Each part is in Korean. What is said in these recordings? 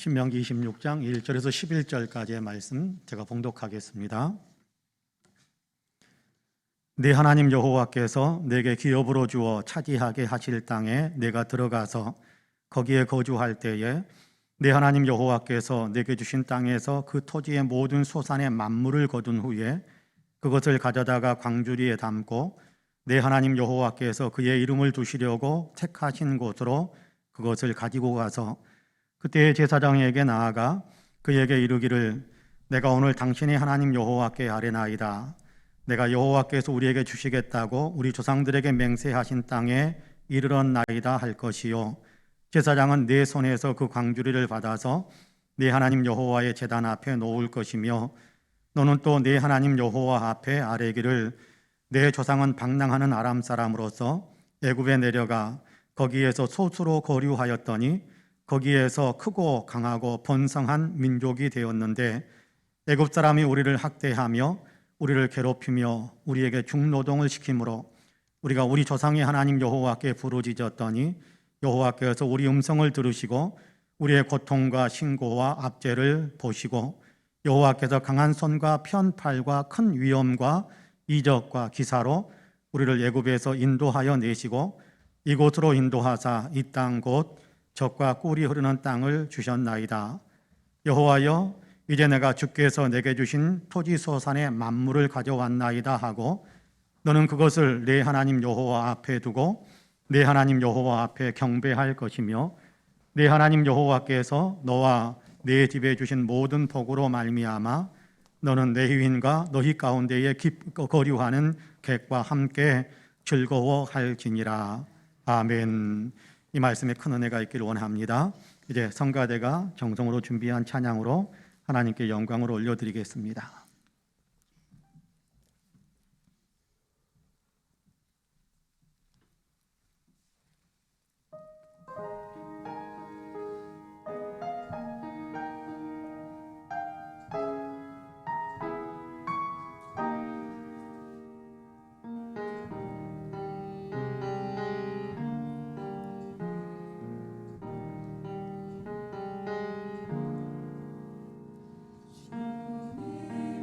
신명기 26장 1절에서 11절까지의 말씀 제가 봉독하겠습니다. 네 하나님 여호와께서 내게 기업으로 주어 차지하게 하실 땅에 내가 들어가서 거기에 거주할 때에 네 하나님 여호와께서 내게 주신 땅에서 그 토지의 모든 소산의 만물을 거둔 후에 그것을 가져다가 광주리에 담고 네 하나님 여호와께서 그의 이름을 두시려고 택하신 곳으로 그것을 가지고 가서 그때의 제사장에게 나아가 그에게 이르기를 내가 오늘 당신의 하나님 여호와께 아뢰나이다. 내가 여호와께서 우리에게 주시겠다고 우리 조상들에게 맹세하신 땅에 이르렀나이다 할 것이요. 제사장은 네 손에서 그 광주리를 받아서 네 하나님 여호와의 제단 앞에 놓을 것이며 너는 또 네 하나님 여호와 앞에 아뢰기를 내 조상은 방랑하는 아람 사람으로서 애굽에 내려가 거기에서 소수로 거류하였더니 거기에서 크고 강하고 번성한 민족이 되었는데 애굽 사람이 우리를 학대하며 우리를 괴롭히며 우리에게 중노동을 시키므로 우리가 우리 조상의 하나님 여호와께 부르짖었더니 여호와께서 우리 음성을 들으시고 우리의 고통과 신고와 압제를 보시고 여호와께서 강한 손과 편팔과 큰 위엄과 이적과 기사로 우리를 애굽에서 인도하여 내시고 이곳으로 인도하사 이 땅 곧 젖과 꿀이 흐르는 땅을 주셨나이다. 여호와여, 이제 내가 주께서 내게 주신 토지 소산의 만물을 가져왔나이다 하고 너는 그것을 내 하나님 여호와 앞에 두고 내 하나님 여호와 앞에 경배할 것이며 내 하나님 여호와께서 너와 내 집에 주신 모든 복으로 말미암아 너는 내 유인과 너희 가운데에 거류하는 객과 함께 즐거워할지니라. 아멘. 이 말씀에 큰 은혜가 있기를 원합니다. 이제 성가대가 정성으로 준비한 찬양으로 하나님께 영광을 올려드리겠습니다. 주님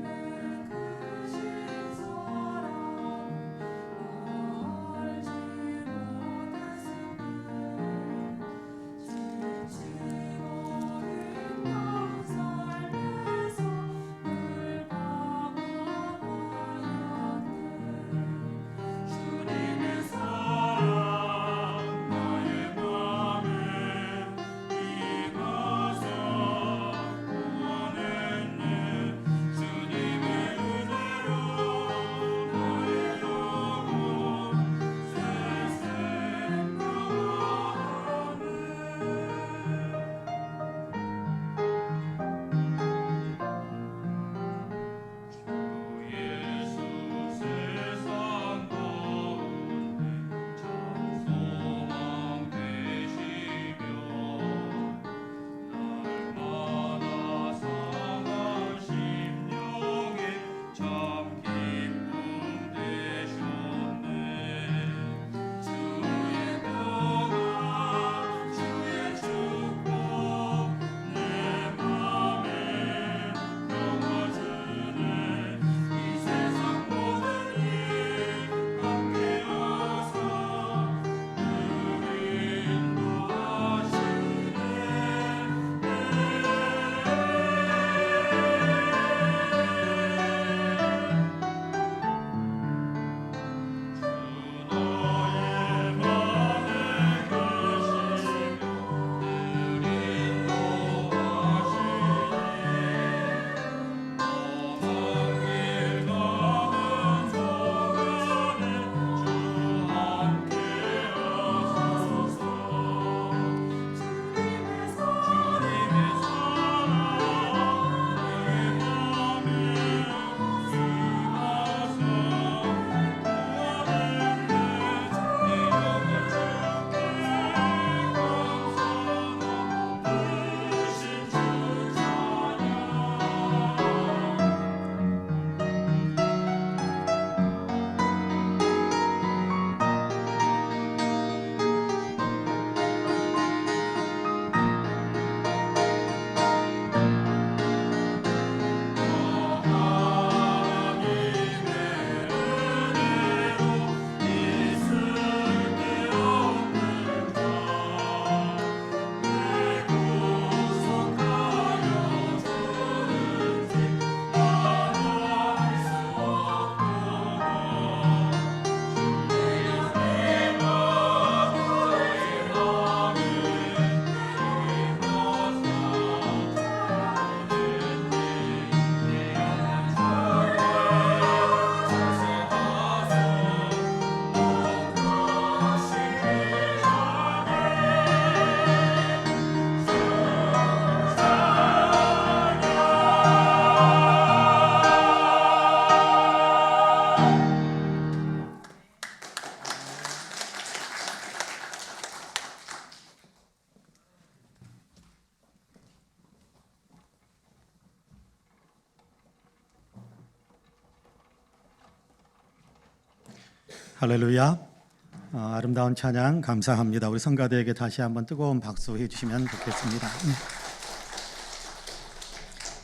할렐루야. 아름다운 찬양 감사합니다. 우리 성가대에게 다시 한번 뜨거운 박수 해주시면 좋겠습니다.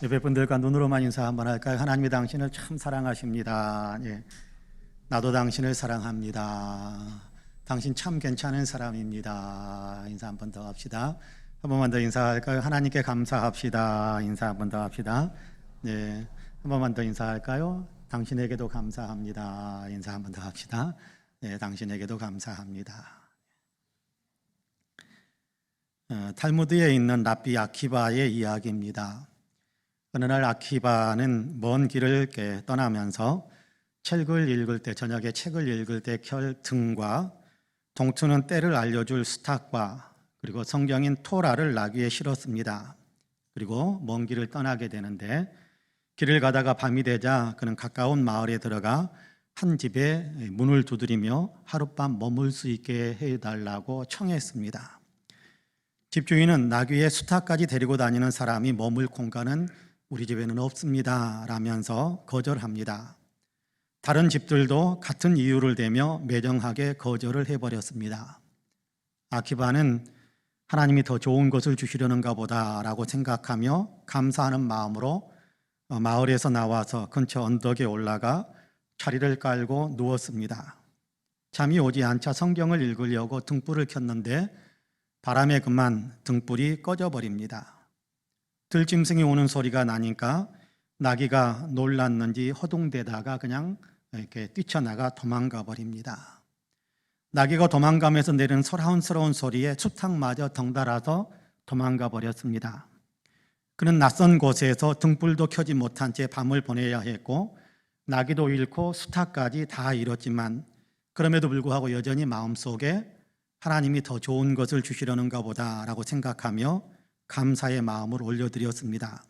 예배분들과 눈으로만 인사 한번 할까요? 하나님이 당신을 참 사랑하십니다. 예. 나도 당신을 사랑합니다. 당신 참 괜찮은 사람입니다. 인사 한 번 더 합시다. 한 번만 더 인사할까요? 하나님께 감사합시다. 인사 한 번 더 합시다. 네, 한 번만 더 인사할까요? 당신에게도 감사합니다. 인사 한 번 더 합시다. 네, 당신에게도 감사합니다. 탈무드에 있는 랍비 아키바의 이야기입니다. 어느 날 아키바는 먼 길을 떠나면서 책을 읽을 때, 저녁에 책을 읽을 때 켤 등과 동트는 때를 알려줄 스탁과 그리고 성경인 토라를 나귀에 실었습니다. 그리고 먼 길을 떠나게 되는데 길을 가다가 밤이 되자 그는 가까운 마을에 들어가 한 집에 문을 두드리며 하룻밤 머물 수 있게 해달라고 청했습니다. 집주인은 나귀에 수탉까지 데리고 다니는 사람이 머물 공간은 우리 집에는 없습니다 라면서 거절합니다. 다른 집들도 같은 이유를 대며 매정하게 거절을 해버렸습니다. 아키바는 하나님이 더 좋은 것을 주시려는가 보다라고 생각하며 감사하는 마음으로 마을에서 나와서 근처 언덕에 올라가 자리를 깔고 누웠습니다. 잠이 오지 않자 성경을 읽으려고 등불을 켰는데 바람에 그만 등불이 꺼져버립니다. 들짐승이 오는 소리가 나니까 나귀가 놀랐는지 허둥대다가 그냥 이렇게 뛰쳐나가 도망가 버립니다. 나귀가 도망가면서 내리는 소란스러운 소리에 수탉마저 덩달아서 도망가 버렸습니다. 그는 낯선 곳에서 등불도 켜지 못한 채 밤을 보내야 했고 나귀도 잃고 수탉까지 다 잃었지만 그럼에도 불구하고 여전히 마음속에 하나님이 더 좋은 것을 주시려는가 보다라고 생각하며 감사의 마음을 올려드렸습니다.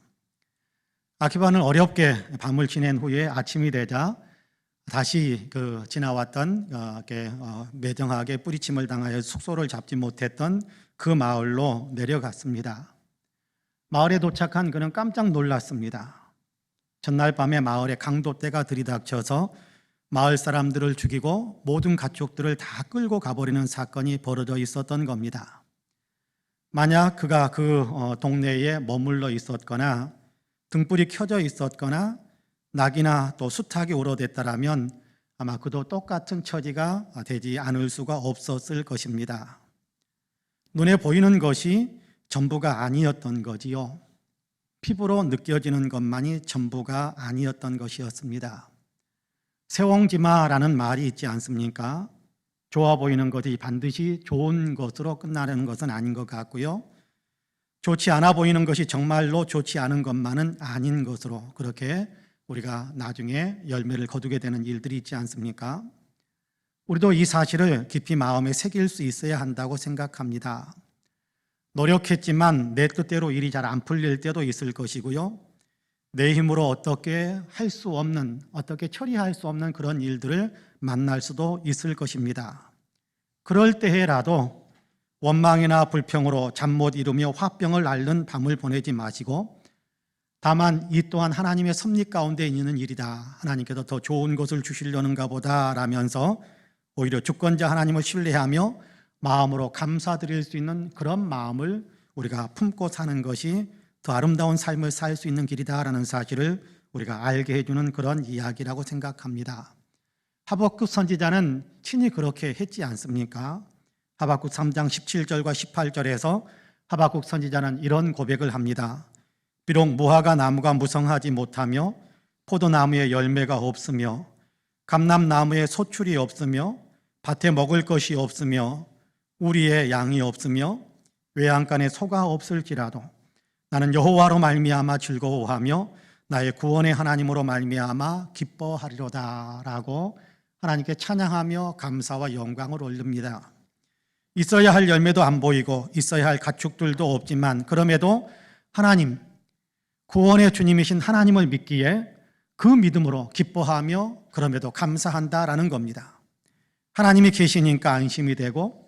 아키바는 어렵게 밤을 지낸 후에 아침이 되자 다시 지나왔던 매정하게 뿌리침을 당하여 숙소를 잡지 못했던 그 마을로 내려갔습니다. 마을에 도착한 그는 깜짝 놀랐습니다. 전날 밤에 마을에 강도떼가 들이닥쳐서 마을 사람들을 죽이고 모든 가축들을 다 끌고 가버리는 사건이 벌어져 있었던 겁니다. 만약 그가 그 동네에 머물러 있었거나 등불이 켜져 있었거나 낙이나 또 수탉이 우러댔다라면 아마 그도 똑같은 처지가 되지 않을 수가 없었을 것입니다. 눈에 보이는 것이 전부가 아니었던 거지요. 피부로 느껴지는 것만이 전부가 아니었던 것이었습니다. 세옹지마라는 말이 있지 않습니까? 좋아 보이는 것이 반드시 좋은 것으로 끝나는 것은 아닌 것 같고요. 좋지 않아 보이는 것이 정말로 좋지 않은 것만은 아닌 것으로 그렇게 우리가 나중에 열매를 거두게 되는 일들이 있지 않습니까? 우리도 이 사실을 깊이 마음에 새길 수 있어야 한다고 생각합니다. 노력했지만 내 뜻대로 일이 잘 안 풀릴 때도 있을 것이고요. 내 힘으로 어떻게 할 수 없는, 어떻게 처리할 수 없는 그런 일들을 만날 수도 있을 것입니다. 그럴 때에라도 원망이나 불평으로 잠 못 이루며 화병을 앓는 밤을 보내지 마시고 다만 이 또한 하나님의 섭리 가운데 있는 일이다. 하나님께서 더 좋은 것을 주시려는가 보다 라면서 오히려 주권자 하나님을 신뢰하며 마음으로 감사드릴 수 있는 그런 마음을 우리가 품고 사는 것이 더 아름다운 삶을 살 수 있는 길이다라는 사실을 우리가 알게 해주는 그런 이야기라고 생각합니다. 하박국 선지자는 친히 그렇게 했지 않습니까? 하박국 3장 17절과 18절에서 하박국 선지자는 이런 고백을 합니다. 비록 무화과 나무가 무성하지 못하며 포도나무에 열매가 없으며 감람나무에 소출이 없으며 밭에 먹을 것이 없으며 우리의 양이 없으며 외양간에 소가 없을지라도 나는 여호와로 말미암아 즐거워하며 나의 구원의 하나님으로 말미암아 기뻐하리로다 라고 하나님께 찬양하며 감사와 영광을 올립니다. 있어야 할 열매도 안 보이고 있어야 할 가축들도 없지만 그럼에도 하나님, 구원의 주님이신 하나님을 믿기에 그 믿음으로 기뻐하며 그럼에도 감사한다라는 겁니다. 하나님이 계시니까 안심이 되고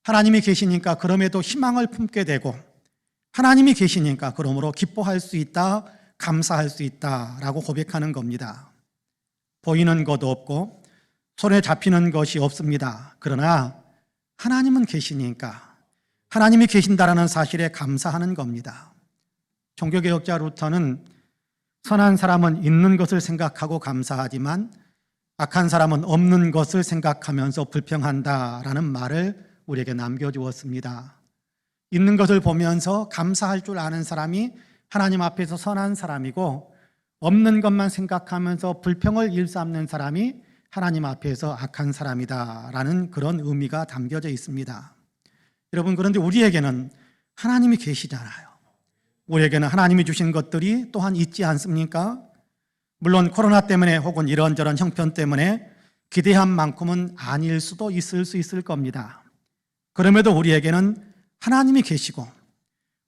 하나님이 계시니까 그럼에도 희망을 품게 되고 하나님이 계시니까 그러므로 기뻐할 수 있다, 감사할 수 있다라고 고백하는 겁니다. 보이는 것 없고 손에 잡히는 것이 없습니다. 그러나 하나님은 계시니까 하나님이 계신다라는 사실에 감사하는 겁니다. 종교개혁자 루터는 선한 사람은 있는 것을 생각하고 감사하지만 악한 사람은 없는 것을 생각하면서 불평한다라는 말을 우리에게 남겨주었습니다. 있는 것을 보면서 감사할 줄 아는 사람이 하나님 앞에서 선한 사람이고, 없는 것만 생각하면서 불평을 일삼는 사람이 하나님 앞에서 악한 사람이다라는 그런 의미가 담겨져 있습니다. 여러분, 그런데 우리에게는 하나님이 계시잖아요. 우리에게는 하나님이 주신 것들이 또한 있지 않습니까? 물론 코로나 때문에 혹은 이런저런 형편 때문에 기대한 만큼은 아닐 수도 있을 겁니다. 그럼에도 우리에게는 하나님이 계시고,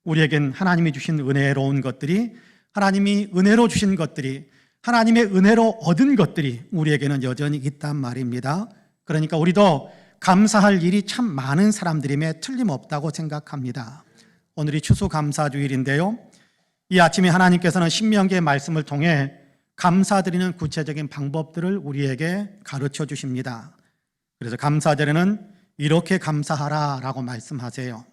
우리에겐 하나님이 주신 은혜로운 것들이, 하나님이 은혜로 주신 것들이, 하나님의 은혜로 얻은 것들이 우리에게는 여전히 있단 말입니다. 그러니까 우리도 감사할 일이 참 많은 사람들임에 틀림없다고 생각합니다. 오늘이 추수감사주일인데요, 이 아침에 하나님께서는 신명기의 말씀을 통해 감사드리는 구체적인 방법들을 우리에게 가르쳐 주십니다. 그래서 감사절에는 이렇게 감사하라라고 말씀하세요.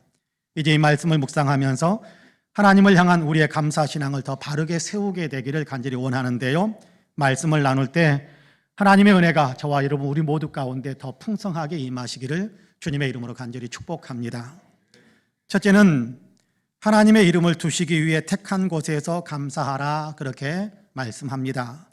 이제 이 말씀을 묵상하면서 하나님을 향한 우리의 감사 신앙을 더 바르게 세우게 되기를 간절히 원하는데요, 말씀을 나눌 때 하나님의 은혜가 저와 여러분 우리 모두 가운데 더 풍성하게 임하시기를 주님의 이름으로 간절히 축복합니다. 첫째는 하나님의 이름을 두시기 위해 택한 곳에서 감사하라, 그렇게 말씀합니다.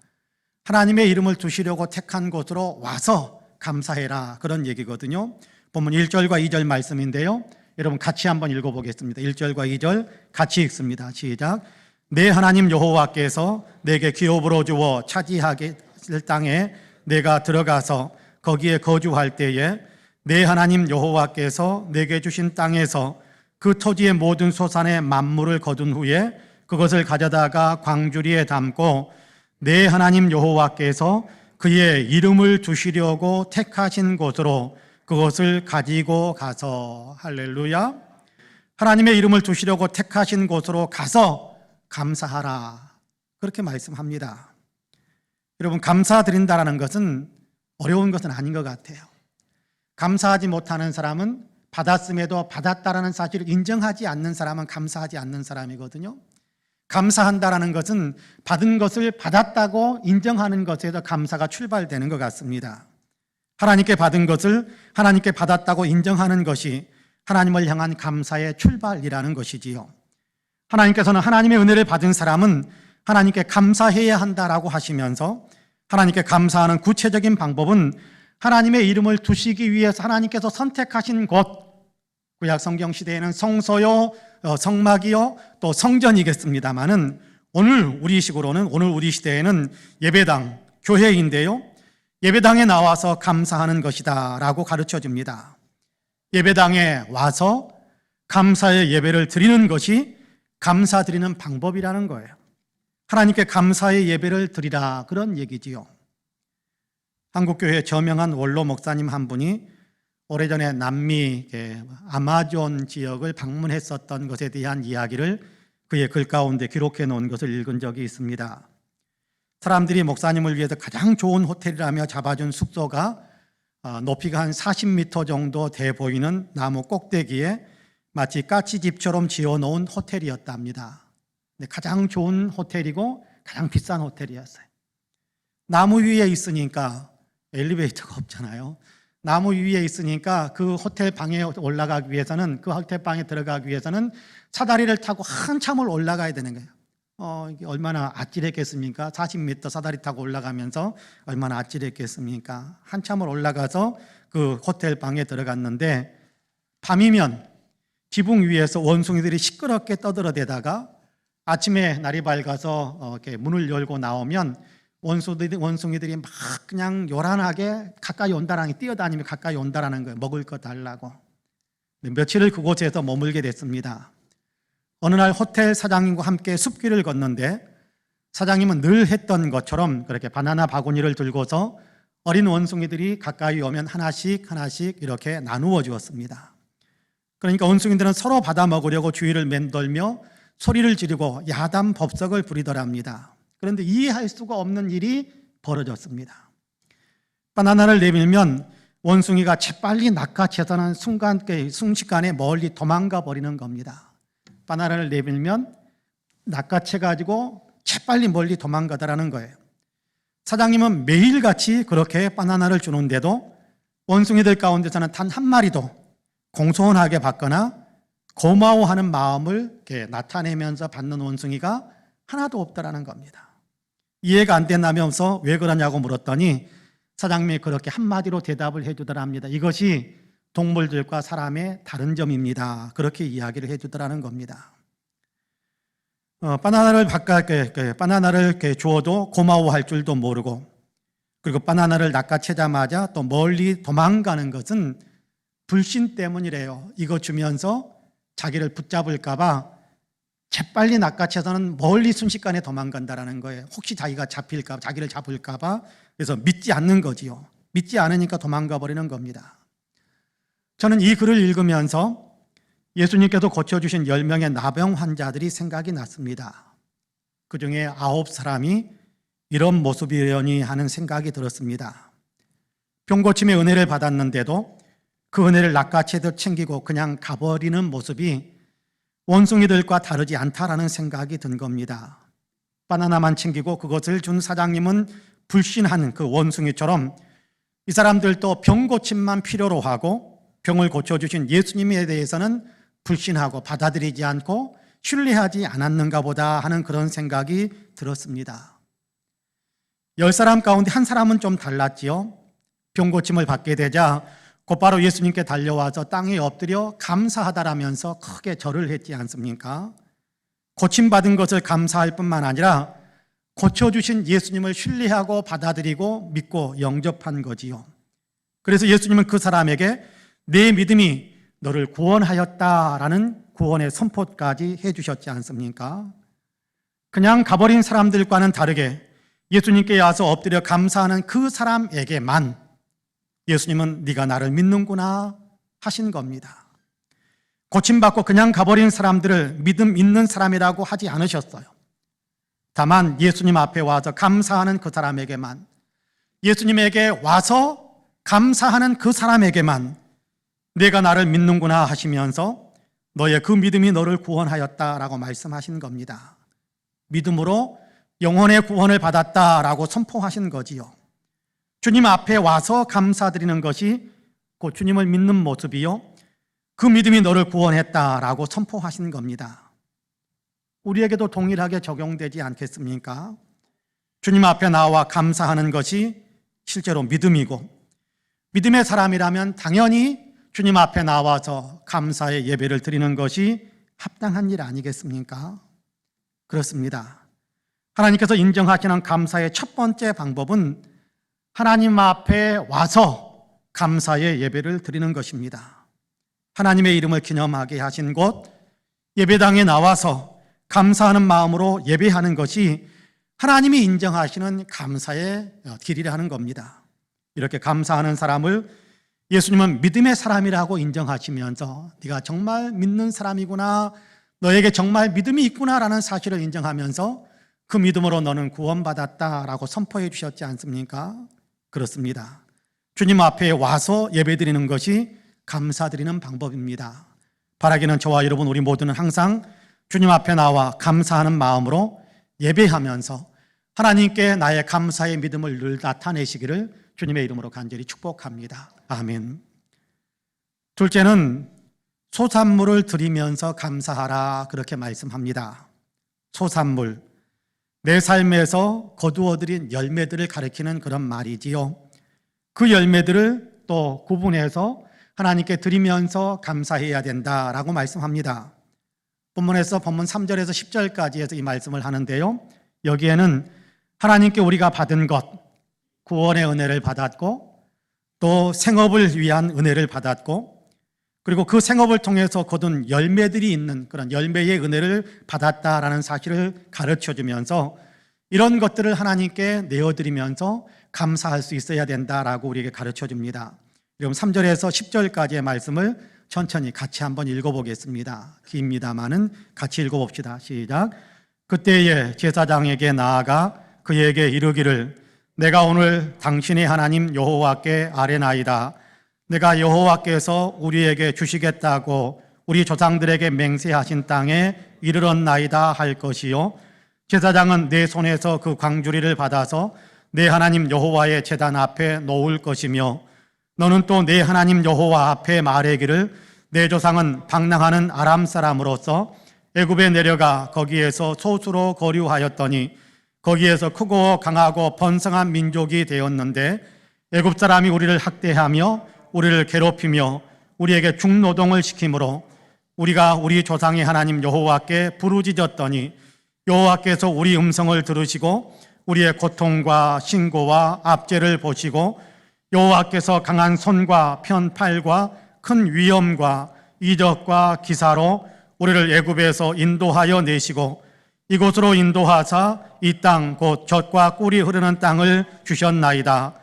하나님의 이름을 두시려고 택한 곳으로 와서 감사해라, 그런 얘기거든요. 본문 1절과 2절 말씀인데요, 여러분 같이 한번 읽어보겠습니다. 1절과 2절 같이 읽습니다. 시작. 내 하나님 여호와께서 내게 기업으로 주어 차지하게 할 땅에 내가 들어가서 거기에 거주할 때에 내 하나님 여호와께서 내게 주신 땅에서 그 토지의 모든 소산의 만물을 거둔 후에 그것을 가져다가 광주리에 담고 내 하나님 여호와께서 그의 이름을 두시려고 택하신 곳으로 그것을 가지고 가서, 할렐루야, 하나님의 이름을 두시려고 택하신 곳으로 가서 감사하라, 그렇게 말씀합니다. 여러분, 감사드린다라는 것은 어려운 것은 아닌 것 같아요. 감사하지 못하는 사람은 받았음에도 받았다라는 사실을 인정하지 않는 사람은 감사하지 않는 사람이거든요. 감사한다라는 것은 받은 것을 받았다고 인정하는 것에서 감사가 출발되는 것 같습니다. 하나님께 받은 것을 하나님께 받았다고 인정하는 것이 하나님을 향한 감사의 출발이라는 것이지요. 하나님께서는 하나님의 은혜를 받은 사람은 하나님께 감사해야 한다라고 하시면서, 하나님께 감사하는 구체적인 방법은 하나님의 이름을 두시기 위해서 하나님께서 선택하신 곳, 구약 성경 시대에는 성소요, 성막이요, 또 성전이겠습니다만은 오늘 우리 시대에는 예배당, 교회인데요, 예배당에 나와서 감사하는 것이다 라고 가르쳐 줍니다. 예배당에 와서 감사의 예배를 드리는 것이 감사드리는 방법이라는 거예요. 하나님께 감사의 예배를 드리라, 그런 얘기지요. 한국교회 저명한 원로 목사님 한 분이 오래전에 남미 아마존 지역을 방문했었던 것에 대한 이야기를 그의 글 가운데 기록해 놓은 것을 읽은 적이 있습니다. 사람들이 목사님을 위해서 가장 좋은 호텔이라며 잡아준 숙소가 높이가 한 40m 정도 돼 보이는 나무 꼭대기에 마치 까치집처럼 지어놓은 호텔이었답니다. 가장 좋은 호텔이고 가장 비싼 호텔이었어요. 나무 위에 있으니까 엘리베이터가 없잖아요. 나무 위에 있으니까 그 호텔 방에 올라가기 위해서는, 그 호텔 방에 들어가기 위해서는 사다리를 타고 한참을 올라가야 되는 거예요. 이게 얼마나 아찔했겠습니까? 40m 사다리 타고 올라가면서 얼마나 아찔했겠습니까? 한참을 올라가서 그 호텔 방에 들어갔는데, 밤이면 지붕 위에서 원숭이들이 시끄럽게 떠들어대다가 아침에 날이 밝아서 이렇게 문을 열고 나오면 원숭이들이 막 그냥 요란하게 가까이 온다라는, 뛰어다니며 가까이 온다라는 거예요. 먹을 거 달라고. 며칠을 그곳에서 머물게 됐습니다. 어느 날 호텔 사장님과 함께 숲길을 걷는데, 사장님은 늘 했던 것처럼 그렇게 바나나 바구니를 들고서 어린 원숭이들이 가까이 오면 하나씩 이렇게 나누어 주었습니다. 그러니까 원숭이들은 서로 받아 먹으려고 주위를 맴돌며 소리를 지르고 야단 법석을 부리더랍니다. 그런데 이해할 수가 없는 일이 벌어졌습니다. 바나나를 내밀면 원숭이가 재빨리 낚아채서는 순식간에 멀리 도망가 버리는 겁니다. 바나나를 내밀면 낚아채가지고 재빨리 멀리 도망가더라는 거예요. 사장님은 매일같이 그렇게 바나나를 주는데도 원숭이들 가운데서는 단 한 마리도 공손하게 받거나 고마워하는 마음을 이렇게 나타내면서 받는 원숭이가 하나도 없더라는 겁니다. 이해가 안 된다면서 왜 그러냐고 물었더니 사장님이 그렇게 한마디로 대답을 해주더랍니다. 이것이 동물들과 사람의 다른 점입니다. 그렇게 이야기를 해주더라는 겁니다. 바나나를 이렇게 주어도 고마워할 줄도 모르고, 그리고 바나나를 낚아채자마자 또 멀리 도망가는 것은 불신 때문이래요. 이거 주면서 자기를 붙잡을까봐 재빨리 낚아채서는 멀리 순식간에 도망간다라는 거예요. 혹시 자기가 자기를 잡을까봐. 그래서 믿지 않는 거지요. 믿지 않으니까 도망가 버리는 겁니다. 저는 이 글을 읽으면서 예수님께서 고쳐주신 10명의 나병 환자들이 생각이 났습니다. 그 중에 9사람이 이런 모습이려니 하는 생각이 들었습니다. 병고침의 은혜를 받았는데도 그 은혜를 낚아채듯 챙기고 그냥 가버리는 모습이 원숭이들과 다르지 않다라는 생각이 든 겁니다. 바나나만 챙기고 그것을 준 사장님은 불신한 그 원숭이처럼 이 사람들도 병고침만 필요로 하고 병을 고쳐주신 예수님에 대해서는 불신하고 받아들이지 않고 신뢰하지 않았는가 보다 하는 그런 생각이 들었습니다. 10사람 가운데 한 사람은 좀 달랐지요. 병고침을 받게 되자 곧바로 예수님께 달려와서 땅에 엎드려 감사하다라면서 크게 절을 했지 않습니까? 고침받은 것을 감사할 뿐만 아니라 고쳐주신 예수님을 신뢰하고 받아들이고 믿고 영접한 거지요. 그래서 예수님은 그 사람에게 내 믿음이 너를 구원하였다라는 구원의 선포까지 해주셨지 않습니까? 그냥 가버린 사람들과는 다르게 예수님께 와서 엎드려 감사하는 그 사람에게만 예수님은 네가 나를 믿는구나 하신 겁니다. 고침받고 그냥 가버린 사람들을 믿음 있는 사람이라고 하지 않으셨어요. 다만 예수님 앞에 와서 감사하는 그 사람에게만, 예수님에게 와서 감사하는 그 사람에게만 내가 나를 믿는구나 하시면서 너의 그 믿음이 너를 구원하였다라고 말씀하신 겁니다. 믿음으로 영혼의 구원을 받았다라고 선포하신 거지요. 주님 앞에 와서 감사드리는 것이 곧 주님을 믿는 모습이요, 그 믿음이 너를 구원했다라고 선포하신 겁니다. 우리에게도 동일하게 적용되지 않겠습니까? 주님 앞에 나와 감사하는 것이 실제로 믿음이고, 믿음의 사람이라면 당연히 주님 앞에 나와서 감사의 예배를 드리는 것이 합당한 일 아니겠습니까? 그렇습니다. 하나님께서 인정하시는 감사의 첫 번째 방법은 하나님 앞에 와서 감사의 예배를 드리는 것입니다. 하나님의 이름을 기념하게 하신 곳 예배당에 나와서 감사하는 마음으로 예배하는 것이 하나님이 인정하시는 감사의 길이라 하는 겁니다. 이렇게 감사하는 사람을 예수님은 믿음의 사람이라고 인정하시면서 네가 정말 믿는 사람이구나, 너에게 정말 믿음이 있구나라는 사실을 인정하면서 그 믿음으로 너는 구원받았다라고 선포해 주셨지 않습니까? 그렇습니다. 주님 앞에 와서 예배드리는 것이 감사드리는 방법입니다. 바라기는 저와 여러분 우리 모두는 항상 주님 앞에 나와 감사하는 마음으로 예배하면서 하나님께 나의 감사의 믿음을 늘 나타내시기를 주님의 이름으로 간절히 축복합니다. 아멘. 둘째는 소산물을 드리면서 감사하라, 그렇게 말씀합니다. 소산물, 내 삶에서 거두어들인 열매들을 가리키는 그런 말이지요. 그 열매들을 또 구분해서 하나님께 드리면서 감사해야 된다라고 말씀합니다. 본문에서 본문 3절에서 10절까지 해서 이 말씀을 하는데요, 여기에는 하나님께 우리가 받은 것, 구원의 은혜를 받았고 또 생업을 위한 은혜를 받았고, 그리고 그 생업을 통해서 거둔 열매들이 있는 그런 열매의 은혜를 받았다라는 사실을 가르쳐주면서 이런 것들을 하나님께 내어드리면서 감사할 수 있어야 된다라고 우리에게 가르쳐줍니다. 그럼 3절에서 10절까지의 말씀을 천천히 같이 한번 읽어보겠습니다. 깁니다마는 같이 읽어봅시다. 시작. 그때에 제사장에게 나아가 그에게 이르기를 내가 오늘 당신의 하나님 여호와께 아뢰나이다. 내가 여호와께서 우리에게 주시겠다고 우리 조상들에게 맹세하신 땅에 이르렀나이다 할 것이요, 제사장은 내 손에서 그 광주리를 받아서 내 하나님 여호와의 제단 앞에 놓을 것이며, 너는 또 내 하나님 여호와 앞에 말하기를 내 조상은 방랑하는 아람 사람으로서 애굽에 내려가 거기에서 소수로 거류하였더니 거기에서 크고 강하고 번성한 민족이 되었는데 애굽 사람이 우리를 학대하며 우리를 괴롭히며 우리에게 중노동을 시키므로 우리가 우리 조상의 하나님 여호와께 부르짖었더니 여호와께서 우리 음성을 들으시고 우리의 고통과 신고와 압제를 보시고 여호와께서 강한 손과 편팔과 큰 위엄과 이적과 기사로 우리를 애굽에서 인도하여 내시고 이곳으로 인도하사 이 땅 곧 젖과 꿀이 흐르는 땅을 주셨나이다.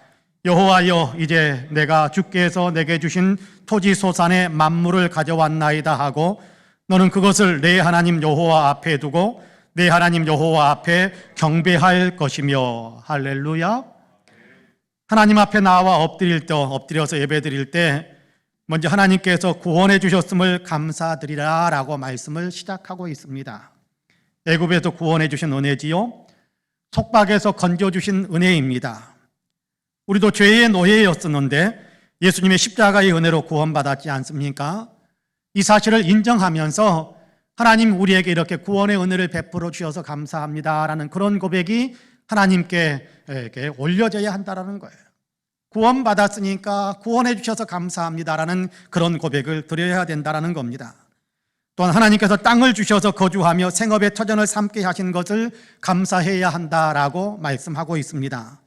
여호와여, 이제 내가 주께서 내게 주신 토지 소산의 만물을 가져왔나이다 하고 너는 그것을 내 하나님 여호와 앞에 두고 내 하나님 여호와 앞에 경배할 것이며. 할렐루야. 하나님 앞에 나와 엎드려서 예배드릴 때 먼저 하나님께서 구원해 주셨음을 감사드리라 라고 말씀을 시작하고 있습니다. 애굽에서 구원해 주신 은혜지요, 속박에서 건져주신 은혜입니다. 우리도 죄의 노예였었는데 예수님의 십자가의 은혜로 구원받았지 않습니까? 이 사실을 인정하면서 하나님 우리에게 이렇게 구원의 은혜를 베풀어 주셔서 감사합니다라는 그런 고백이 하나님께 올려져야 한다는 거예요. 구원받았으니까 구원해 주셔서 감사합니다라는 그런 고백을 드려야 된다는 겁니다. 또한 하나님께서 땅을 주셔서 거주하며 생업의 터전을 삼게 하신 것을 감사해야 한다라고 말씀하고 있습니다.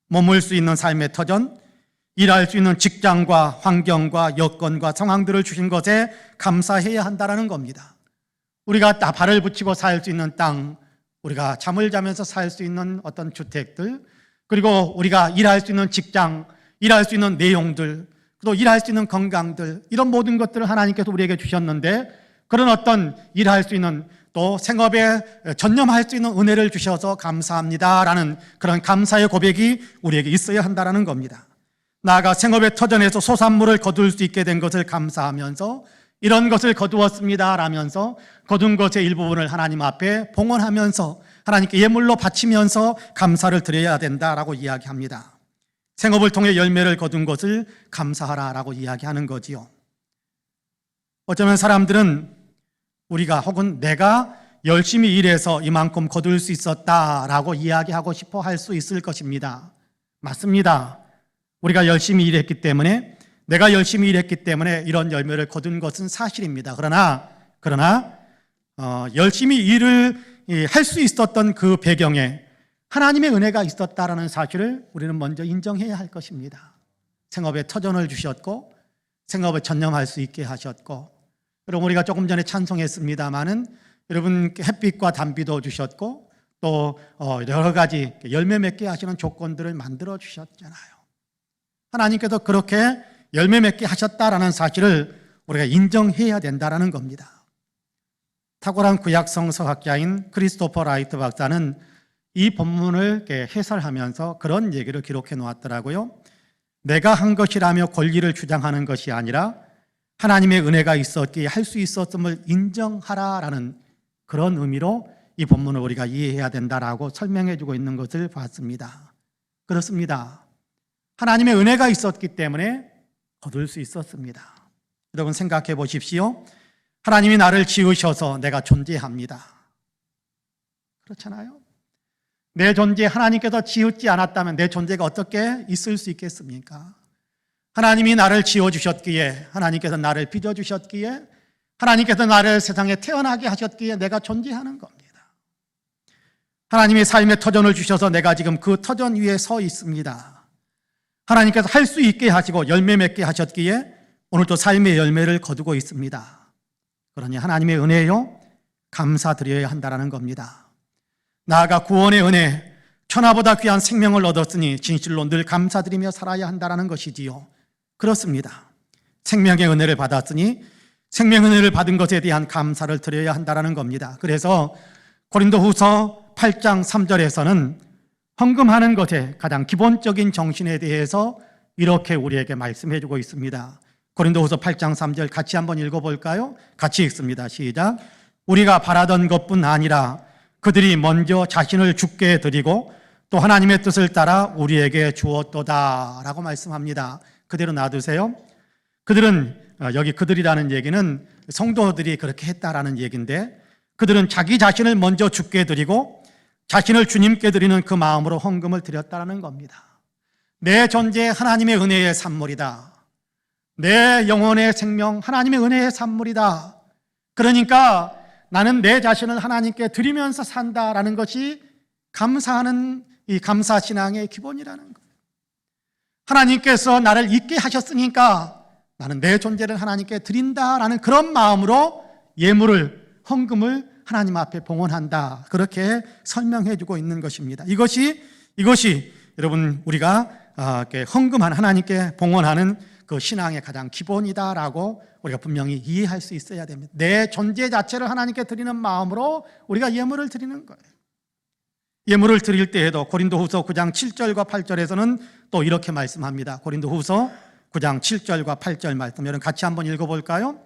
머물 수 있는 삶의 터전, 일할 수 있는 직장과 환경과 여건과 상황들을 주신 것에 감사해야 한다는 겁니다. 우리가 발을 붙이고 살 수 있는 땅, 우리가 잠을 자면서 살 수 있는 어떤 주택들, 그리고 우리가 일할 수 있는 직장, 일할 수 있는 내용들, 또 일할 수 있는 건강들, 이런 모든 것들을 하나님께서 우리에게 주셨는데 그런 어떤 일할 수 있는 또 생업에 전념할 수 있는 은혜를 주셔서 감사합니다라는 그런 감사의 고백이 우리에게 있어야 한다는 겁니다. 나아가 생업의 터전에서 소산물을 거둘 수 있게 된 것을 감사하면서 이런 것을 거두었습니다 라면서 거둔 것의 일부분을 하나님 앞에 봉헌하면서 하나님께 예물로 바치면서 감사를 드려야 된다라고 이야기합니다. 생업을 통해 열매를 거둔 것을 감사하라라고 이야기하는 거지요. 어쩌면 사람들은 우리가 혹은 내가 열심히 일해서 이만큼 거둘 수 있었다라고 이야기하고 싶어 할 수 있을 것입니다. 맞습니다. 우리가 열심히 일했기 때문에, 내가 열심히 일했기 때문에 이런 열매를 거둔 것은 사실입니다. 그러나 열심히 일을 할 수 있었던 그 배경에 하나님의 은혜가 있었다라는 사실을 우리는 먼저 인정해야 할 것입니다. 생업에 터전을 주셨고 생업에 전념할 수 있게 하셨고, 여러분 우리가 조금 전에 찬송했습니다마는 여러분 햇빛과 단비도 주셨고 또 여러 가지 열매 맺게 하시는 조건들을 만들어 주셨잖아요. 하나님께서 그렇게 열매 맺게 하셨다라는 사실을 우리가 인정해야 된다라는 겁니다. 탁월한 구약 성서학자인 크리스토퍼 라이트 박사는 이 본문을 해설하면서 그런 얘기를 기록해 놓았더라고요. 내가 한 것이라며 권리를 주장하는 것이 아니라 하나님의 은혜가 있었기에 할 수 있었음을 인정하라라는 그런 의미로 이 본문을 우리가 이해해야 된다라고 설명해 주고 있는 것을 봤습니다. 그렇습니다. 하나님의 은혜가 있었기 때문에 거둘 수 있었습니다. 여러분 생각해 보십시오. 하나님이 나를 지으셔서 내가 존재합니다. 그렇잖아요. 내 존재 하나님께서 지었지 않았다면 내 존재가 어떻게 있을 수 있겠습니까? 하나님이 나를 지어주셨기에, 하나님께서 나를 빚어주셨기에, 하나님께서 나를 세상에 태어나게 하셨기에 내가 존재하는 겁니다. 하나님이 삶의 터전을 주셔서 내가 지금 그 터전 위에 서 있습니다. 하나님께서 할 수 있게 하시고 열매 맺게 하셨기에 오늘도 삶의 열매를 거두고 있습니다. 그러니 하나님의 은혜요, 감사드려야 한다는 겁니다. 나아가 구원의 은혜, 천하보다 귀한 생명을 얻었으니 진실로 늘 감사드리며 살아야 한다는 것이지요. 그렇습니다. 생명의 은혜를 받았으니 생명의 은혜를 받은 것에 대한 감사를 드려야 한다는 겁니다. 그래서 고린도후서 8장 3절에서는 헌금하는 것의 가장 기본적인 정신에 대해서 이렇게 우리에게 말씀해 주고 있습니다. 고린도후서 8장 3절 같이 한번 읽어볼까요? 같이 읽습니다. 시작. 우리가 바라던 것뿐 아니라 그들이 먼저 자신을 주께 드리고 또 하나님의 뜻을 따라 우리에게 주었도다 라고 말씀합니다. 그대로 놔두세요. 그들은, 여기 그들이라는 얘기는 성도들이 그렇게 했다라는 얘기인데, 그들은 자기 자신을 먼저 주께 드리고 자신을 주님께 드리는 그 마음으로 헌금을 드렸다는 겁니다. 내 존재 하나님의 은혜의 산물이다. 내 영혼의 생명 하나님의 은혜의 산물이다. 그러니까 나는 내 자신을 하나님께 드리면서 산다라는 것이 감사하는 이 감사신앙의 기본이라는 거예요. 하나님께서 나를 있게 하셨으니까 나는 내 존재를 하나님께 드린다라는 그런 마음으로 예물을, 헌금을 하나님 앞에 봉헌한다. 그렇게 설명해 주고 있는 것입니다. 이것이 여러분 우리가 헌금한 하나님께 봉헌하는 그 신앙의 가장 기본이다라고 우리가 분명히 이해할 수 있어야 됩니다. 내 존재 자체를 하나님께 드리는 마음으로 우리가 예물을 드리는 거예요. 예물을 드릴 때에도 고린도후서 9장 7절과 8절에서는 또 이렇게 말씀합니다. 고린도후서 9장 7절과 8절 말씀 여러분 같이 한번 읽어볼까요?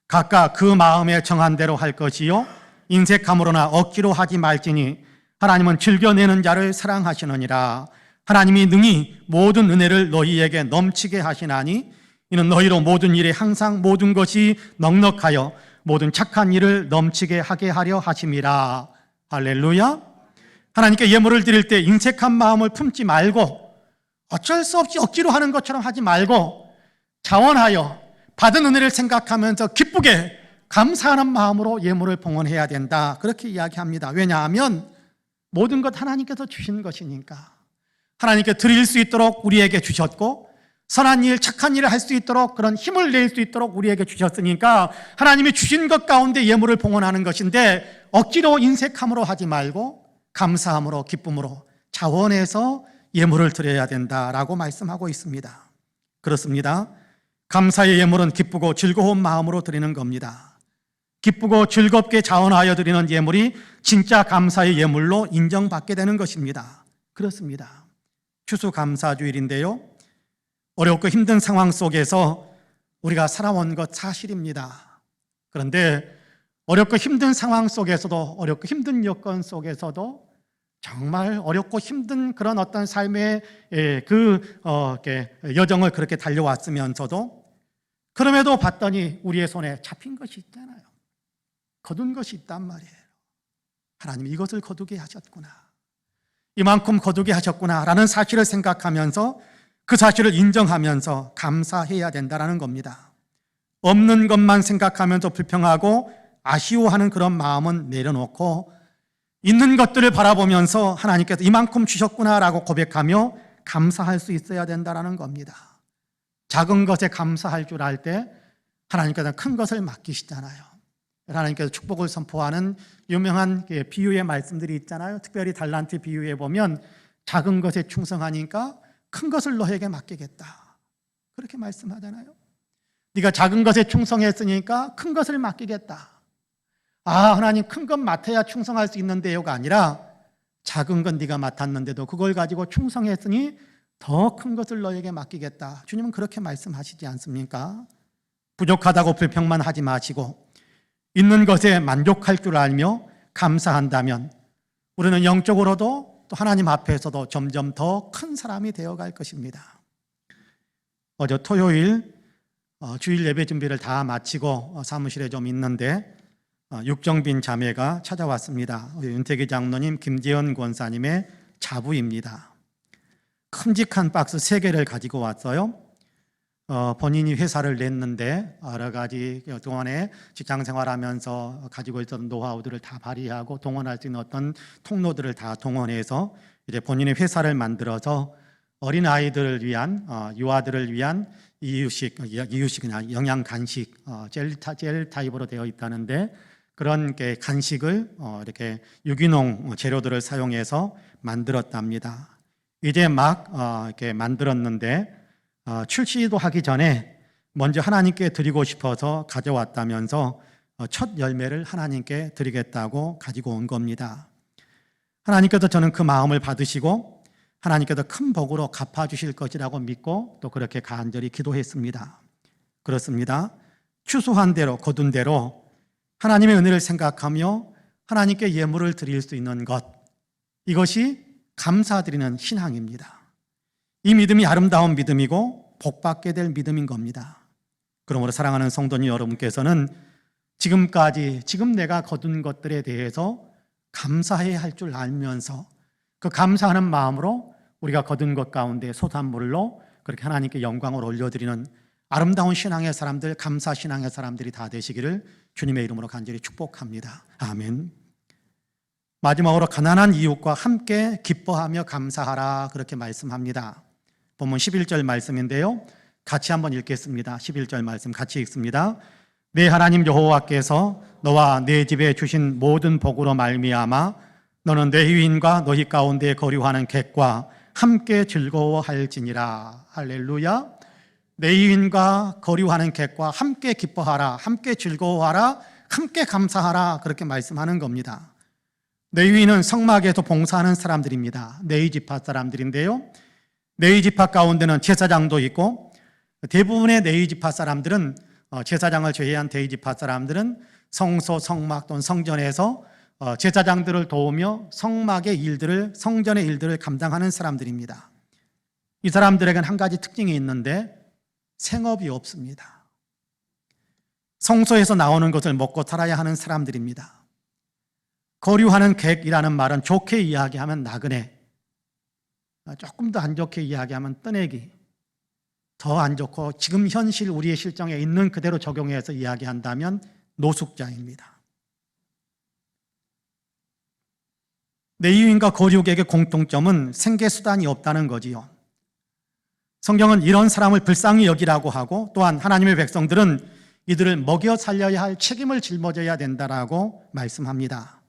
각각 그 마음에 정한 대로 할 것이요 인색함으로나 억지로 하지 말지니 하나님은 즐겨내는 자를 사랑하시느니라. 하나님이 능히 모든 은혜를 너희에게 넘치게 하시나니 이는 너희로 모든 일에 항상 모든 것이 넉넉하여 모든 착한 일을 넘치게 하게 하려 하심이라. 할렐루야. 하나님께 예물을 드릴 때 인색한 마음을 품지 말고 어쩔 수 없이 억지로 하는 것처럼 하지 말고 자원하여 받은 은혜를 생각하면서 기쁘게 감사하는 마음으로 예물을 봉헌해야 된다. 그렇게 이야기합니다. 왜냐하면 모든 것 하나님께서 주신 것이니까. 하나님께 드릴 수 있도록 우리에게 주셨고 선한 일, 착한 일을 할 수 있도록 그런 힘을 낼 수 있도록 우리에게 주셨으니까 하나님이 주신 것 가운데 예물을 봉헌하는 것인데 억지로 인색함으로 하지 말고 감사함으로 기쁨으로 자원해서 예물을 드려야 된다라고 말씀하고 있습니다. 그렇습니다. 감사의 예물은 기쁘고 즐거운 마음으로 드리는 겁니다. 기쁘고 즐겁게 자원하여 드리는 예물이 진짜 감사의 예물로 인정받게 되는 것입니다. 그렇습니다. 추수감사주일인데요. 어렵고 힘든 상황 속에서 우리가 살아온 것 사실입니다. 그런데 어렵고 힘든 상황 속에서도 어렵고 힘든 여건 속에서도 정말 어렵고 힘든 그런 어떤 삶의 여정을 그렇게 달려왔으면서도 그럼에도 봤더니 우리의 손에 잡힌 것이 있잖아요. 거둔 것이 있단 말이에요. 하나님이 이것을 거두게 하셨구나. 이만큼 거두게 하셨구나라는 사실을 생각하면서 그 사실을 인정하면서 감사해야 된다는 겁니다. 없는 것만 생각하면서 불평하고 아쉬워하는 그런 마음은 내려놓고 있는 것들을 바라보면서 하나님께서 이만큼 주셨구나라고 고백하며 감사할 수 있어야 된다는 겁니다. 작은 것에 감사할 줄 알 때 하나님께서 큰 것을 맡기시잖아요. 하나님께서 축복을 선포하는 유명한 비유의 말씀들이 있잖아요. 특별히 달란트 비유에 보면 작은 것에 충성하니까 큰 것을 너에게 맡기겠다. 그렇게 말씀하잖아요. 네가 작은 것에 충성했으니까 큰 것을 맡기겠다. 아, 하나님 큰 것 맡아야 충성할 수 있는데요가 아니라 작은 건 네가 맡았는데도 그걸 가지고 충성했으니 더 큰 것을 너에게 맡기겠다. 주님은 그렇게 말씀하시지 않습니까? 부족하다고 불평만 하지 마시고 있는 것에 만족할 줄 알며 감사한다면 우리는 영적으로도 또 하나님 앞에서도 점점 더 큰 사람이 되어갈 것입니다. 어제 토요일 주일 예배 준비를 다 마치고 사무실에 좀 있는데 육정빈 자매가 찾아왔습니다. 윤태기 장로님, 김재현 권사님의 자부입니다. 큼직한 박스 3개를 가지고 왔어요. 본인이 회사를 냈는데 여러 가지 동안에 직장 생활하면서 가지고 있었던 노하우들을 다 발휘하고 동원할 수 있는 어떤 통로들을 다 동원해서 이제 본인의 회사를 만들어서 어린 아이들을 위한 유아들을 위한 이유식이나 영양 간식 젤 타입으로 되어 있다는데 그런 간식을 이렇게 유기농 재료들을 사용해서 만들었답니다. 이제 막 이렇게 만들었는데 출시도 하기 전에 먼저 하나님께 드리고 싶어서 가져왔다면서 첫 열매를 하나님께 드리겠다고 가지고 온 겁니다. 하나님께서 저는 그 마음을 받으시고 하나님께서 큰 복으로 갚아주실 것이라고 믿고 또 그렇게 간절히 기도했습니다. 그렇습니다. 추수한 대로 거둔 대로 하나님의 은혜를 생각하며 하나님께 예물을 드릴 수 있는 것, 이것이 감사드리는 신앙입니다. 이 믿음이 아름다운 믿음이고 복받게 될 믿음인 겁니다. 그러므로 사랑하는 성도님 여러분께서는 지금 내가 거둔 것들에 대해서 감사해야 할 줄 알면서 그 감사하는 마음으로 우리가 거둔 것 가운데 소산물로 그렇게 하나님께 영광을 올려드리는 아름다운 신앙의 사람들, 감사 신앙의 사람들이 다 되시기를 주님의 이름으로 간절히 축복합니다. 아멘. 마지막으로 가난한 이웃과 함께 기뻐하며 감사하라, 그렇게 말씀합니다. 본문 11절 말씀인데요, 같이 한번 읽겠습니다. 11절 말씀 같이 읽습니다. 내 하나님 여호와께서 너와 내 집에 주신 모든 복으로 말미암아 너는 내 유인과 너희 가운데 거류하는 객과 함께 즐거워할지니라. 할렐루야. 내 유인과 거류하는 객과 함께 기뻐하라, 함께 즐거워하라, 함께 감사하라, 그렇게 말씀하는 겁니다. 레위인은 성막에서 봉사하는 사람들입니다. 네이지파 사람들인데요, 네이지파 가운데는 제사장도 있고, 대부분의 네이지파 사람들은 제사장을 제외한 네이지파 사람들은 성소, 성막 또는 성전에서 제사장들을 도우며 성막의 일들을, 성전의 일들을 감당하는 사람들입니다. 이 사람들에게는 한 가지 특징이 있는데 생업이 없습니다. 성소에서 나오는 것을 먹고 살아야 하는 사람들입니다. 거류하는 객이라는 말은 좋게 이야기하면 나그네, 조금 더 안 좋게 이야기하면 떠내기, 더 안 좋고 지금 현실 우리의 실정에 있는 그대로 적용해서 이야기한다면 노숙자입니다. 내유인과 거류객의 공통점은 생계수단이 없다는 거지요. 성경은 이런 사람을 불쌍히 여기라고 하고, 또한 하나님의 백성들은 이들을 먹여 살려야 할 책임을 짊어져야 된다라고 말씀합니다.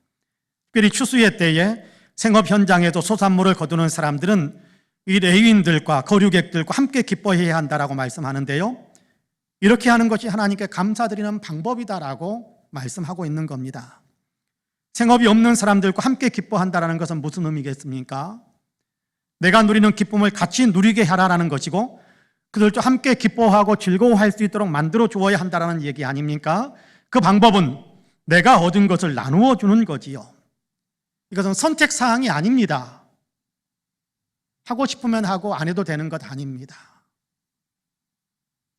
특별히 추수의 때에 생업 현장에도 소산물을 거두는 사람들은 이 레위인들과 거류객들과 함께 기뻐해야 한다라고 말씀하는데요, 이렇게 하는 것이 하나님께 감사드리는 방법이다라고 말씀하고 있는 겁니다. 생업이 없는 사람들과 함께 기뻐한다라는 것은 무슨 의미겠습니까? 내가 누리는 기쁨을 같이 누리게 하라라는 것이고, 그들도 함께 기뻐하고 즐거워할 수 있도록 만들어 주어야 한다라는 얘기 아닙니까? 그 방법은 내가 얻은 것을 나누어 주는 거지요. 이것은 선택사항이 아닙니다. 하고 싶으면 하고 안 해도 되는 것 아닙니다.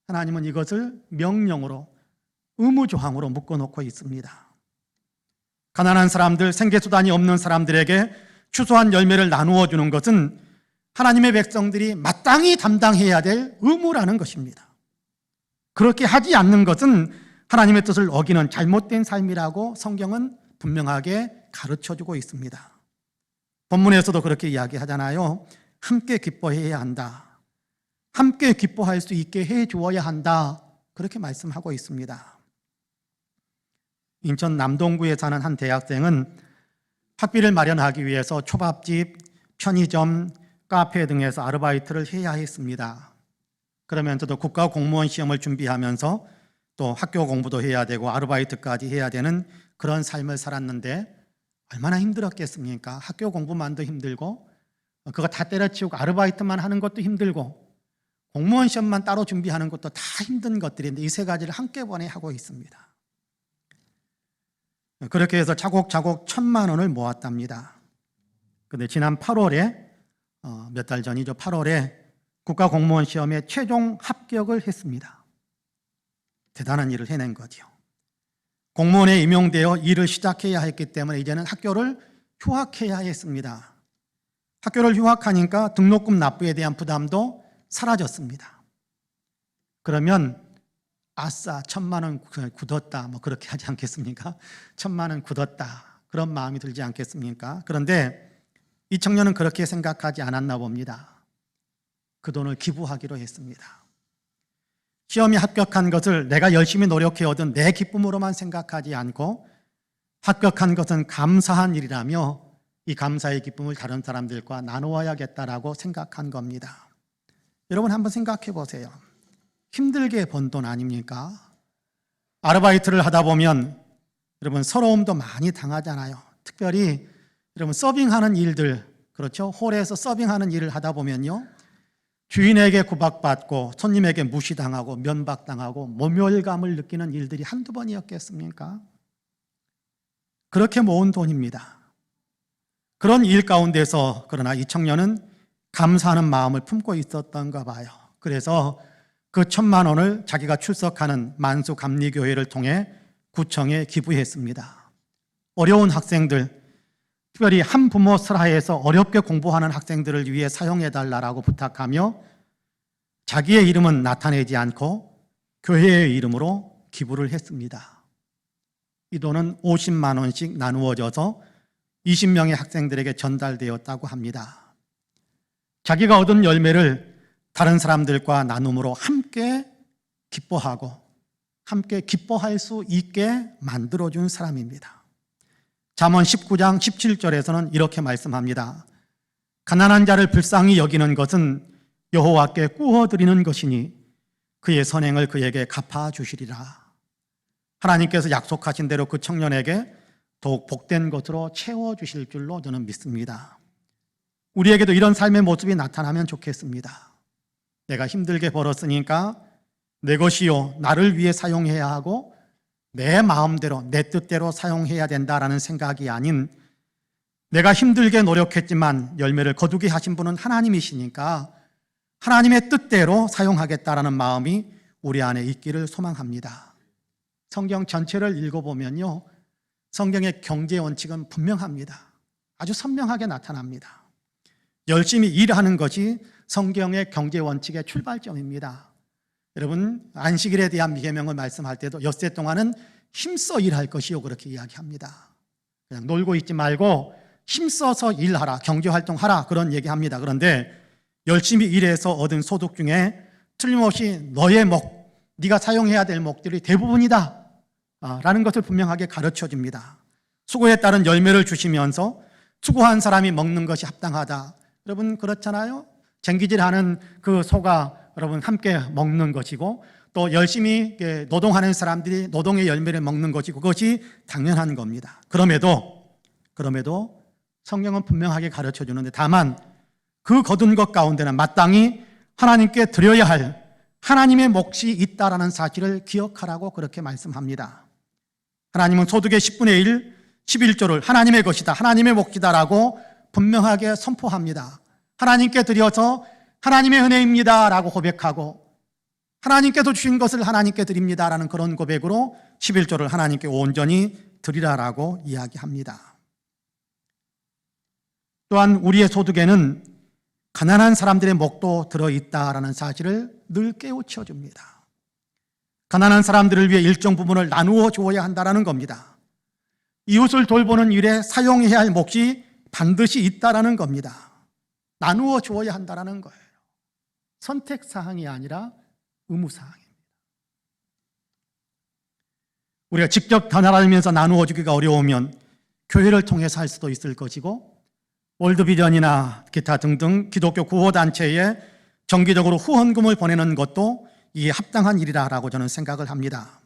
하나님은 이것을 명령으로, 의무조항으로 묶어놓고 있습니다. 가난한 사람들, 생계수단이 없는 사람들에게 추수한 열매를 나누어 주는 것은 하나님의 백성들이 마땅히 담당해야 될 의무라는 것입니다. 그렇게 하지 않는 것은 하나님의 뜻을 어기는 잘못된 삶이라고 성경은 분명하게 가르쳐주고 있습니다. 본문에서도 그렇게 이야기하잖아요. 함께 기뻐해야 한다, 함께 기뻐할 수 있게 해 주어야 한다, 그렇게 말씀하고 있습니다. 인천 남동구에 사는 한 대학생은 학비를 마련하기 위해서 초밥집, 편의점, 카페 등에서 아르바이트를 해야 했습니다. 그러면서도 국가 공무원 시험을 준비하면서 또 학교 공부도 해야 되고 아르바이트까지 해야 되는 그런 삶을 살았는데 얼마나 힘들었겠습니까? 학교 공부만도 힘들고 그거 다 때려치우고 아르바이트만 하는 것도 힘들고 공무원 시험만 따로 준비하는 것도 다 힘든 것들인데 이 세 가지를 한꺼번에 하고 있습니다. 그렇게 해서 차곡차곡 1,000만 원을 모았답니다. 그런데 지난 8월에 몇 달 전이죠. 8월에 국가 공무원 시험에 최종 합격을 했습니다. 대단한 일을 해낸 거죠. 공무원에 임용되어 일을 시작해야 했기 때문에 이제는 학교를 휴학해야 했습니다. 학교를 휴학하니까 등록금 납부에 대한 부담도 사라졌습니다. 그러면 아싸 1,000만 원 굳었다, 뭐 그렇게 하지 않겠습니까? 1,000만 원 굳었다, 그런 마음이 들지 않겠습니까? 그런데 이 청년은 그렇게 생각하지 않았나 봅니다. 그 돈을 기부하기로 했습니다. 시험에 합격한 것을 내가 열심히 노력해 얻은 내 기쁨으로만 생각하지 않고 합격한 것은 감사한 일이라며 이 감사의 기쁨을 다른 사람들과 나누어야겠다라고 생각한 겁니다. 여러분 한번 생각해 보세요. 힘들게 번 돈 아닙니까? 아르바이트를 하다 보면 여러분 서러움도 많이 당하잖아요. 특별히 여러분, 서빙하는 일들, 그렇죠? 홀에서 서빙하는 일을 하다 보면요, 주인에게 구박받고 손님에게 무시당하고 면박당하고 모멸감을 느끼는 일들이 한두 번이었겠습니까? 그렇게 모은 돈입니다. 그런 일 가운데서 그러나 이 청년은 감사하는 마음을 품고 있었던가 봐요. 그래서 그 1,000만 원을 자기가 출석하는 만수감리교회를 통해 구청에 기부했습니다. 어려운 학생들, 특별히 한부모 슬하에서 어렵게 공부하는 학생들을 위해 사용해달라고 부탁하며 자기의 이름은 나타내지 않고 교회의 이름으로 기부를 했습니다. 이 돈은 50만 원씩 나누어져서 20명의 학생들에게 전달되었다고 합니다. 자기가 얻은 열매를 다른 사람들과 나눔으로 함께 기뻐하고 함께 기뻐할 수 있게 만들어준 사람입니다. 잠언 19장 17절에서는 이렇게 말씀합니다. 가난한 자를 불쌍히 여기는 것은 여호와께 구워드리는 것이니 그의 선행을 그에게 갚아주시리라. 하나님께서 약속하신 대로 그 청년에게 더욱 복된 것으로 채워주실 줄로 저는 믿습니다. 우리에게도 이런 삶의 모습이 나타나면 좋겠습니다. 내가 힘들게 벌었으니까 내 것이요 나를 위해 사용해야 하고 내 마음대로 내 뜻대로 사용해야 된다라는 생각이 아닌, 내가 힘들게 노력했지만 열매를 거두게 하신 분은 하나님이시니까 하나님의 뜻대로 사용하겠다라는 마음이 우리 안에 있기를 소망합니다. 성경 전체를 읽어보면요, 성경의 경제 원칙은 분명합니다. 아주 선명하게 나타납니다. 열심히 일하는 것이 성경의 경제 원칙의 출발점입니다. 여러분, 안식일에 대한 계명을 말씀할 때도 엿새 동안은 힘써 일할 것이요 그렇게 이야기합니다. 그냥 놀고 있지 말고 힘써서 일하라, 경제활동하라, 그런 얘기합니다. 그런데 열심히 일해서 얻은 소득 중에 틀림없이 너의 목, 네가 사용해야 될 목들이 대부분이다 라는 것을 분명하게 가르쳐 줍니다. 수고에 따른 열매를 주시면서 수고한 사람이 먹는 것이 합당하다. 여러분, 그렇잖아요. 쟁기질하는 그 소가 여러분 함께 먹는 것이고, 또 열심히 노동하는 사람들이 노동의 열매를 먹는 것이고, 그것이 당연한 겁니다. 그럼에도 성경은 분명하게 가르쳐 주는데, 다만 그 거둔 것 가운데는 마땅히 하나님께 드려야 할 하나님의 몫이 있다라는 사실을 기억하라고 그렇게 말씀합니다. 하나님은 소득의 10분의 1, 11조를 하나님의 것이다, 하나님의 몫이다라고 분명하게 선포합니다. 하나님께 드려서 하나님의 은혜입니다 라고 고백하고, 하나님께서 주신 것을 하나님께 드립니다 라는 그런 고백으로 11조를 하나님께 온전히 드리라라고 이야기합니다. 또한 우리의 소득에는 가난한 사람들의 몫도 들어있다라는 사실을 늘 깨우쳐 줍니다. 가난한 사람들을 위해 일정 부분을 나누어 주어야 한다는 겁니다. 이웃을 돌보는 일에 사용해야 할 몫이 반드시 있다라는 겁니다. 나누어 주어야 한다는 거예요. 선택사항이 아니라 의무사항입니다. 우리가 직접 다니면서 나누어 주기가 어려우면 교회를 통해서 할 수도 있을 것이고, 월드비전이나 기타 등등 기독교 구호단체에 정기적으로 후원금을 보내는 것도 이에 합당한 일이라고 저는 생각을 합니다.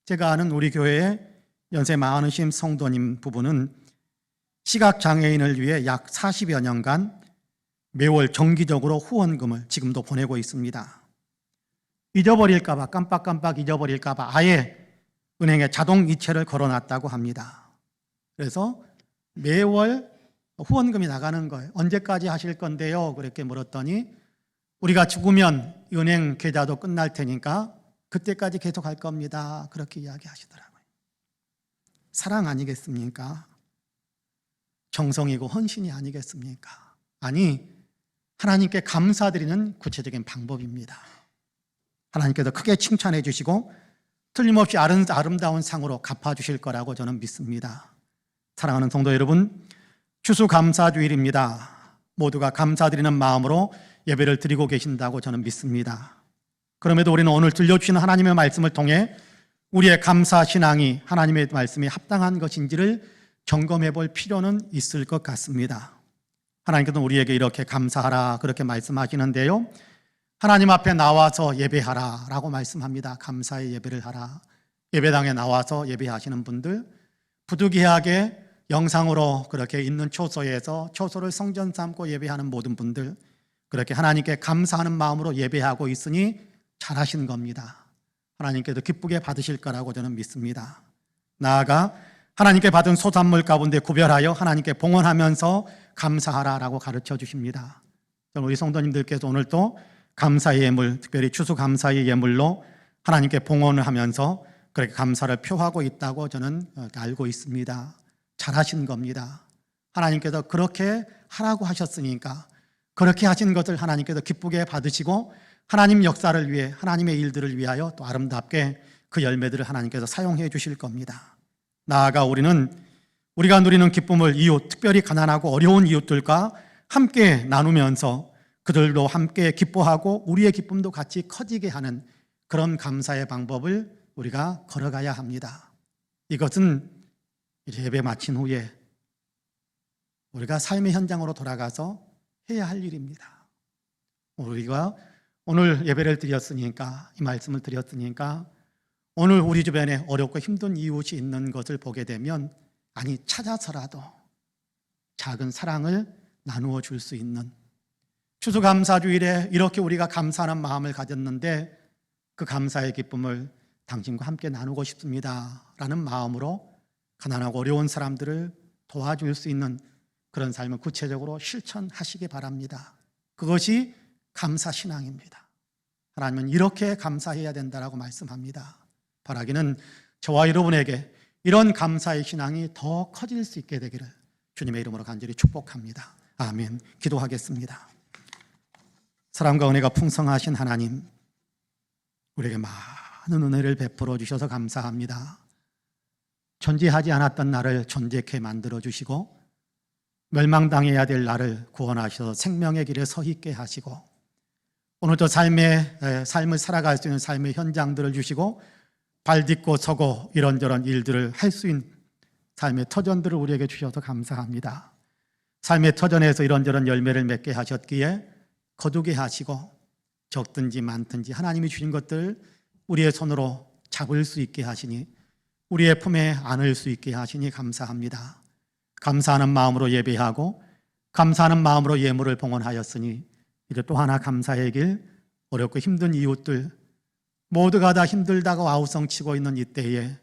제가 아는 우리 교회의 연세 많으신 성도님 부부는 시각장애인을 위해 약 40여 년간 매월 정기적으로 후원금을 지금도 보내고 있습니다. 잊어버릴까 봐, 깜빡깜빡 잊어버릴까 봐 아예 은행에 자동 이체를 걸어놨다고 합니다. 그래서 매월 후원금이 나가는 거예요. 언제까지 하실 건데요? 그렇게 물었더니 우리가 죽으면 은행 계좌도 끝날 테니까 그때까지 계속 할 겁니다. 그렇게 이야기하시더라고요. 사랑 아니겠습니까? 정성이고 헌신이 아니겠습니까? 아니, 하나님께 감사드리는 구체적인 방법입니다. 하나님께서 크게 칭찬해 주시고 틀림없이 아름다운 상으로 갚아주실 거라고 저는 믿습니다. 사랑하는 성도 여러분, 추수감사주일입니다. 모두가 감사드리는 마음으로 예배를 드리고 계신다고 저는 믿습니다. 그럼에도 우리는 오늘 들려주시는 하나님의 말씀을 통해 우리의 감사 신앙이 하나님의 말씀에 합당한 것인지를 점검해 볼 필요는 있을 것 같습니다. 하나님께서는 우리에게 이렇게 감사하라 그렇게 말씀하시는데요, 하나님 앞에 나와서 예배하라 라고 말씀합니다. 감사의 예배를 하라. 예배당에 나와서 예배하시는 분들, 부득이하게 영상으로 그렇게 있는 초소에서 초소를 성전 삼고 예배하는 모든 분들, 그렇게 하나님께 감사하는 마음으로 예배하고 있으니 잘하신 겁니다. 하나님께도 기쁘게 받으실 거라고 저는 믿습니다. 나아가 하나님께 받은 소산물 가운데 구별하여 하나님께 봉헌하면서 감사하라라고 가르쳐 주십니다. 우리 성도님들께서 오늘 또 감사의 예물, 특별히 추수감사의 예물로 하나님께 봉헌을 하면서 그렇게 감사를 표하고 있다고 저는 알고 있습니다. 잘하신 겁니다. 하나님께서 그렇게 하라고 하셨으니까 그렇게 하신 것을 하나님께서 기쁘게 받으시고 하나님 역사를 위해, 하나님의 일들을 위하여 또 아름답게 그 열매들을 하나님께서 사용해 주실 겁니다. 나아가 우리가 누리는 기쁨을 이웃, 특별히 가난하고 어려운 이웃들과 함께 나누면서 그들도 함께 기뻐하고 우리의 기쁨도 같이 커지게 하는 그런 감사의 방법을 우리가 걸어가야 합니다. 이것은 예배 마친 후에 우리가 삶의 현장으로 돌아가서 해야 할 일입니다. 우리가 오늘 예배를 드렸으니까, 이 말씀을 드렸으니까 오늘 우리 주변에 어렵고 힘든 이웃이 있는 것을 보게 되면 찾아서라도 작은 사랑을 나누어 줄 수 있는, 추수감사주일에 이렇게 우리가 감사하는 마음을 가졌는데 그 감사의 기쁨을 당신과 함께 나누고 싶습니다 라는 마음으로 가난하고 어려운 사람들을 도와줄 수 있는 그런 삶을 구체적으로 실천하시기 바랍니다. 그것이 감사신앙입니다. 하나님은 이렇게 감사해야 된다라고 말씀합니다. 바라기는 저와 여러분에게 이런 감사의 신앙이 더 커질 수 있게 되기를 주님의 이름으로 간절히 축복합니다. 아멘. 기도하겠습니다. 사랑과 은혜가 풍성하신 하나님, 우리에게 많은 은혜를 베풀어 주셔서 감사합니다. 존재하지 않았던 나를 존재케 만들어 주시고 멸망당해야 될 나를 구원하셔서 생명의 길에 서 있게 하시고 오늘도 삶을 살아갈 수 있는 삶의 현장들을 주시고 발 딛고 서고 이런저런 일들을 할 수 있는 삶의 터전들을 우리에게 주셔서 감사합니다. 삶의 터전에서 이런저런 열매를 맺게 하셨기에 거두게 하시고 적든지 많든지 하나님이 주신 것들 우리의 손으로 잡을 수 있게 하시니 우리의 품에 안을 수 있게 하시니 감사합니다. 감사하는 마음으로 예배하고 감사하는 마음으로 예물을 봉헌하였으니 이제 또 하나 감사의 길, 어렵고 힘든 이웃들 모두가 다 힘들다고 아우성치고 있는 이때에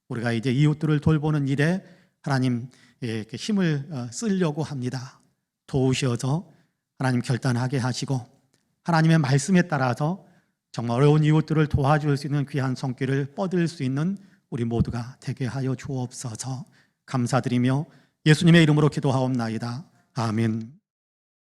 우리가 이제 이웃들을 돌보는 일에 하나님 힘을 쓰려고 합니다. 도우셔서 하나님 결단하게 하시고 하나님의 말씀에 따라서 정말 어려운 이웃들을 도와줄 수 있는 귀한 손길을 뻗을 수 있는 우리 모두가 되게 하여 주옵소서. 감사드리며 예수님의 이름으로 기도하옵나이다. 아멘.